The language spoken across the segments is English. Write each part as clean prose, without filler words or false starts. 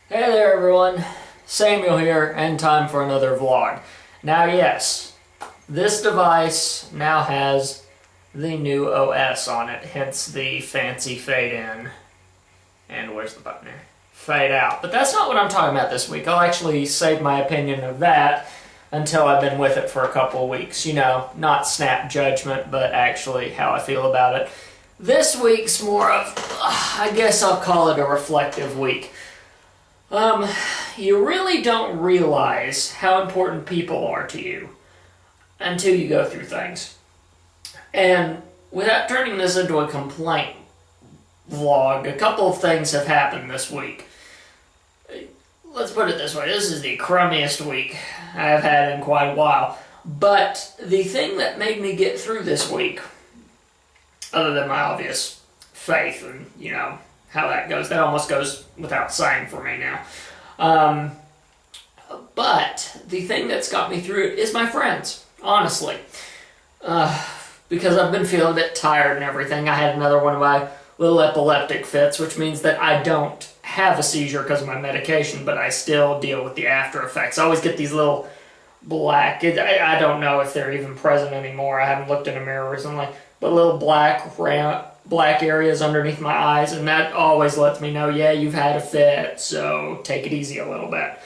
Hey there everyone, Samuel here, and time for another vlog. Now yes, this device now has the new OS on it, hence the fancy fade in, and where's the button here? Fade out. But that's not what I'm talking about this week. I'll actually save my opinion of that until I've been with it for a couple of weeks. You know, not snap judgment, but actually how I feel about it. This week's more of, I guess I'll call it a reflective week. You really don't realize how important people are to you until you go through things. And without turning this into a complaint vlog, a couple of things have happened this week. Let's put it this way, this is the crummiest week I've had in quite a while. But the thing that made me get through this week, other than my obvious faith and, you know, how that goes, that almost goes without saying for me now. But the thing that's got me through it is my friends, honestly. Because I've been feeling a bit tired and everything. I had another one of my little epileptic fits, which means that I don't have a seizure because of my medication, but I still deal with the after effects. I always get these little black, I don't know if they're even present anymore. I haven't looked in a mirror recently, but little black areas underneath my eyes, and that always lets me know, yeah, you've had a fit, so take it easy a little bit.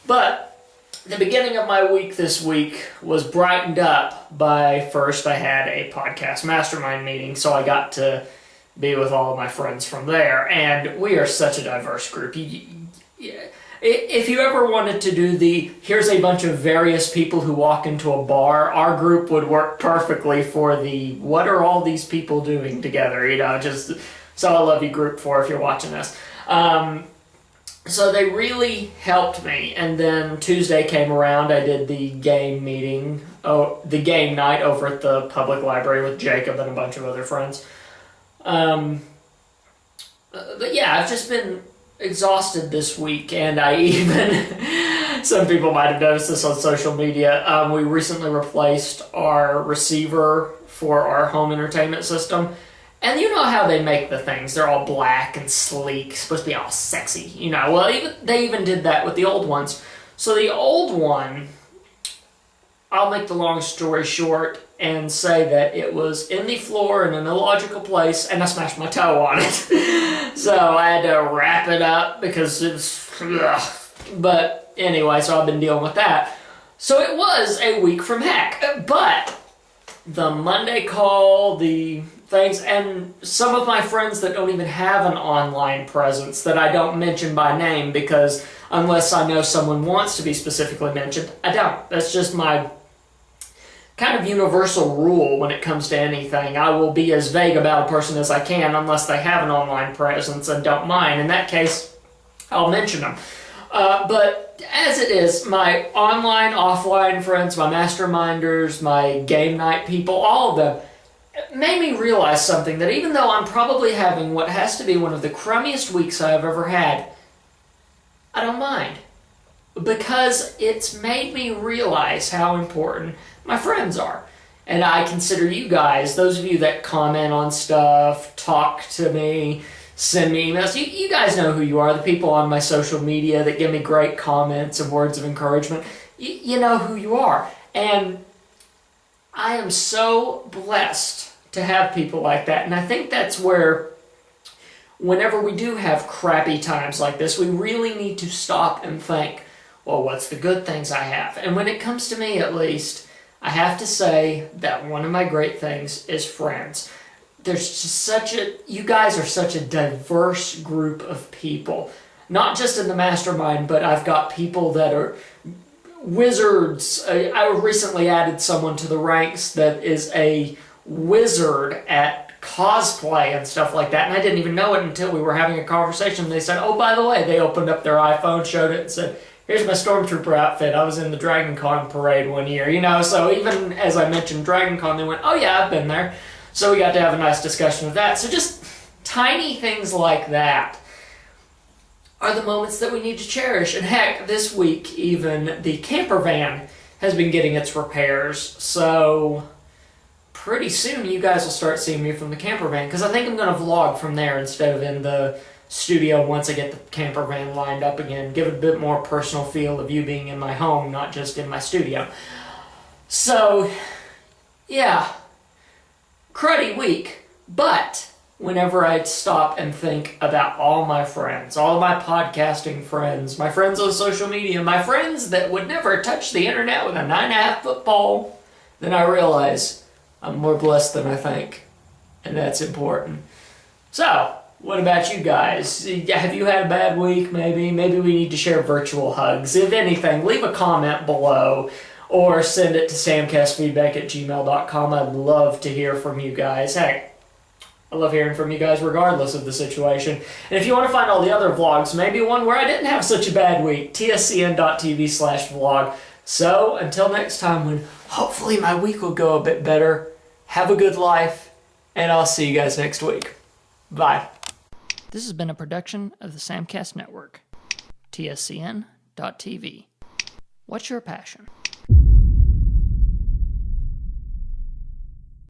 But the beginning of my week this week was brightened up by, first I had a podcast mastermind meeting, so I got to be with all of my friends from there, and we are such a diverse group. If you ever wanted to do here's a bunch of various people who walk into a bar, our group would work perfectly for what are all these people doing together, you know, just so I love you group for if you're watching this. So they really helped me, and then Tuesday came around, I did the game meeting, the game night over at the public library with Jacob and a bunch of other friends. But yeah, I've just been exhausted this week, and I even, some people might have noticed this on social media, we recently replaced our receiver for our home entertainment system, and you know how they make the things, they're all black and sleek, supposed to be all sexy, you know, well, they even did that with the old ones. So the old one, I'll make the long story short and say that it was in the floor in an illogical place, and I smashed my toe on it. So I had to wrap it up because it's, ugh. But anyway, so I've been dealing with that. So it was a week from heck. But the Monday call, the things, and some of my friends that don't even have an online presence that I don't mention by name because unless I know someone wants to be specifically mentioned, I don't. That's just my kind of universal rule when it comes to anything. I will be as vague about a person as I can unless they have an online presence and don't mind. In that case, I'll mention them. But as it is, my online, offline friends, my masterminders, my game night people, all of them, made me realize something, that even though I'm probably having what has to be one of the crummiest weeks I've ever had, I don't mind. Because it's made me realize how important my friends are. And I consider you guys, those of you that comment on stuff, talk to me, send me emails, you guys know who you are, the people on my social media that give me great comments and words of encouragement. You know who you are. And I am so blessed to have people like that. And I think that's where, whenever we do have crappy times like this, we really need to stop and think, well, what's the good things I have? And when it comes to me, at least, I have to say that one of my great things is friends. There's just you guys are such a diverse group of people. Not just in the mastermind, but I've got people that are wizards. I recently added someone to the ranks that is a wizard at cosplay and stuff like that, and I didn't even know it until we were having a conversation. They said, oh, by the way, they opened up their iPhone, showed it, and said, here's my Stormtrooper outfit. I was in the Dragon Con parade one year, you know, so even as I mentioned Dragon Con, they went, oh yeah, I've been there. So we got to have a nice discussion of that. So just tiny things like that are the moments that we need to cherish. And heck, this week even the camper van has been getting its repairs, so pretty soon you guys will start seeing me from the camper van, because I think I'm going to vlog from there instead of in the studio once I get the camper van lined up again. Give it a bit more personal feel of you being in my home, not just in my studio. So, yeah, cruddy week, but whenever I stop and think about all my friends, all of my podcasting friends, my friends on social media, my friends that would never touch the internet with a 9.5-foot pole, then I realize I'm more blessed than I think, and that's important. So, what about you guys? Have you had a bad week, maybe? Maybe we need to share virtual hugs. If anything, leave a comment below or send it to samcastfeedback@gmail.com. I'd love to hear from you guys. Hey, I love hearing from you guys regardless of the situation. And if you want to find all the other vlogs, maybe one where I didn't have such a bad week, tscn.tv/vlog. So, until next time, when hopefully my week will go a bit better, have a good life, and I'll see you guys next week. Bye. This has been a production of the Samcast Network. tscn.tv. What's your passion?